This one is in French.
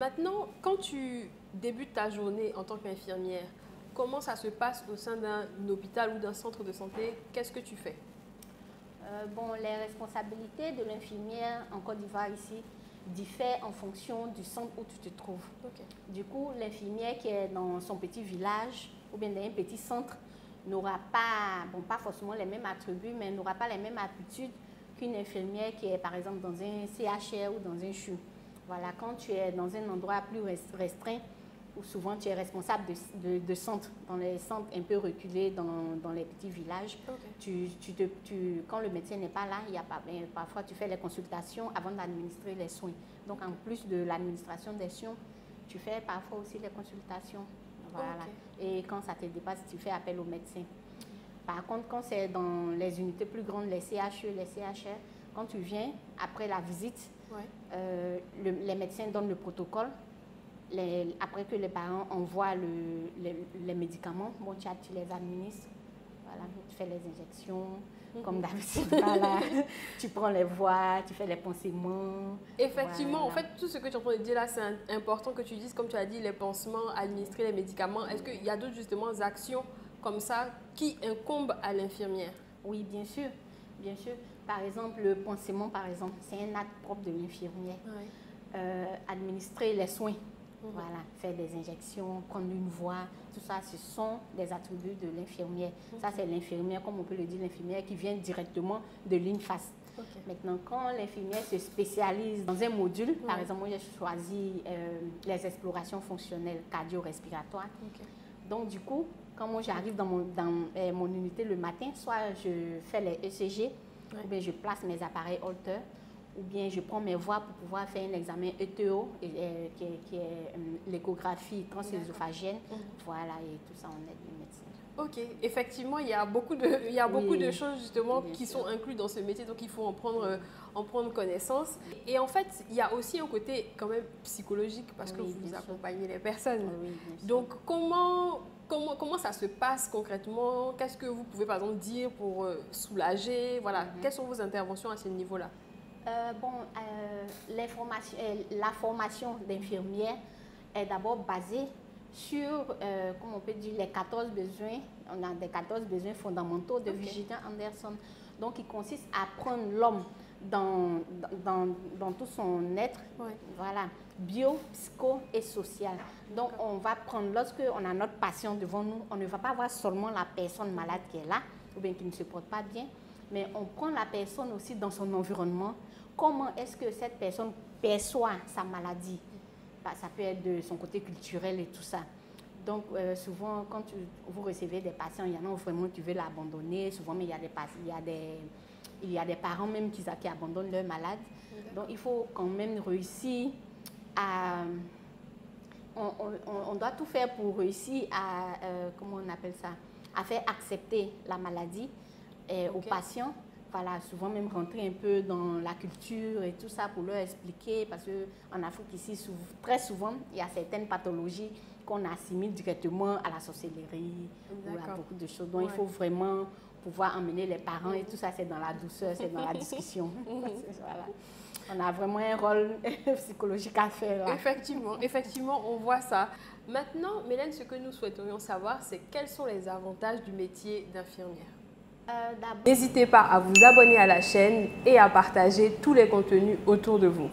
Maintenant, quand tu débutes ta journée en tant qu'infirmière, comment ça se passe au sein d'un hôpital ou d'un centre de santé? Qu'est-ce que tu fais? Les responsabilités de l'infirmière en Côte d'Ivoire ici diffèrent en fonction du centre où tu te trouves. Okay. Du coup, l'infirmière qui est dans son petit village ou bien dans un petit centre n'aura pas, pas forcément les mêmes attributs, mais n'aura pas les mêmes habitudes qu'une infirmière qui est par exemple dans un CHR ou dans un CHU. Voilà, quand tu es dans un endroit plus restreint, où souvent tu es responsable de centres, dans les centres un peu reculés, dans les petits villages. Okay. Quand le médecin n'est pas là, parfois tu fais les consultations avant d'administrer les soins. Donc en plus de l'administration des soins, tu fais parfois aussi les consultations. Voilà. Okay. Et quand ça te dépasse, tu fais appel au médecin. Par contre, quand c'est dans les unités plus grandes, les CHE, les CHR, quand tu viens, après la visite, les médecins donnent le protocole. Après que les parents envoient les médicaments, tu les administres. Voilà, tu fais les injections, comme d'habitude. Voilà. Tu prends les voies, tu fais les pansements. Effectivement, en fait, tout ce que tu es en train de dire là, c'est important que tu dises, comme tu as dit, les pansements, administrer les médicaments. Est-ce qu'il y a d'autres justement actions comme ça qui incombent à l'infirmière? Oui, bien sûr. Bien sûr. Par exemple, le pansement, par exemple, c'est un acte propre de l'infirmière. Administrer les soins. Voilà, faire des injections, prendre une voix, tout ça, ce sont des attributs de l'infirmière. Ça, c'est l'infirmière, comme on peut le dire, l'infirmière qui vient directement de l'INFAS. Maintenant, quand l'infirmière se spécialise dans un module, par exemple, moi, j'ai choisi les explorations fonctionnelles cardio-respiratoires. Donc, du coup, quand moi, j'arrive dans mon unité le matin, soit je fais les ECG, ou bien je place mes appareils Holter, ou bien je prends mes voix pour pouvoir faire un examen ETO, qui est l'échographie transœsophagienne. Voilà, et tout ça, on aide les médecins. Ok, effectivement, il y a beaucoup de choses justement qui sont incluses dans ce métier, donc il faut en prendre connaissance. Et en fait, il y a aussi un côté quand même psychologique parce que vous accompagnez les personnes. Donc comment ça se passe concrètement? Qu'est-ce que vous pouvez par exemple dire pour soulager? Voilà, quelles sont vos interventions à ce niveau-là? La formation d'infirmière est d'abord basée sur, comment on peut dire, les 14 besoins. On a des 14 besoins fondamentaux de Virginia Anderson. Donc, il consiste à prendre l'homme dans tout son être, voilà, bio, psycho et social. Donc, on va prendre, lorsqu'on a notre patient devant nous, on ne va pas voir seulement la personne malade qui est là, ou bien qui ne se porte pas bien, mais on prend la personne aussi dans son environnement. Comment est-ce que cette personne perçoit sa maladie? Ça peut être de son côté culturel et tout ça. Donc, souvent, quand vous recevez des patients, il y en a où vraiment tu veux l'abandonner. Souvent, mais il y a des parents même qui abandonnent leurs malades. Donc, il faut quand même réussir à... On doit tout faire pour réussir à... comment on appelle ça? À faire accepter la maladie aux patients. Voilà, souvent même rentrer un peu dans la culture et tout ça pour leur expliquer, parce qu'en Afrique ici, très souvent, il y a certaines pathologies qu'on assimile directement à la sorcellerie ou à beaucoup de choses. Donc, il faut vraiment pouvoir emmener les parents et tout ça, c'est dans la douceur, c'est dans la discussion. Voilà. On a vraiment un rôle psychologique à faire. Là. Effectivement, on voit ça. Maintenant, Mélène, ce que nous souhaiterions savoir, c'est quels sont les avantages du métier d'infirmière? N'hésitez pas à vous abonner à la chaîne et à partager tous les contenus autour de vous.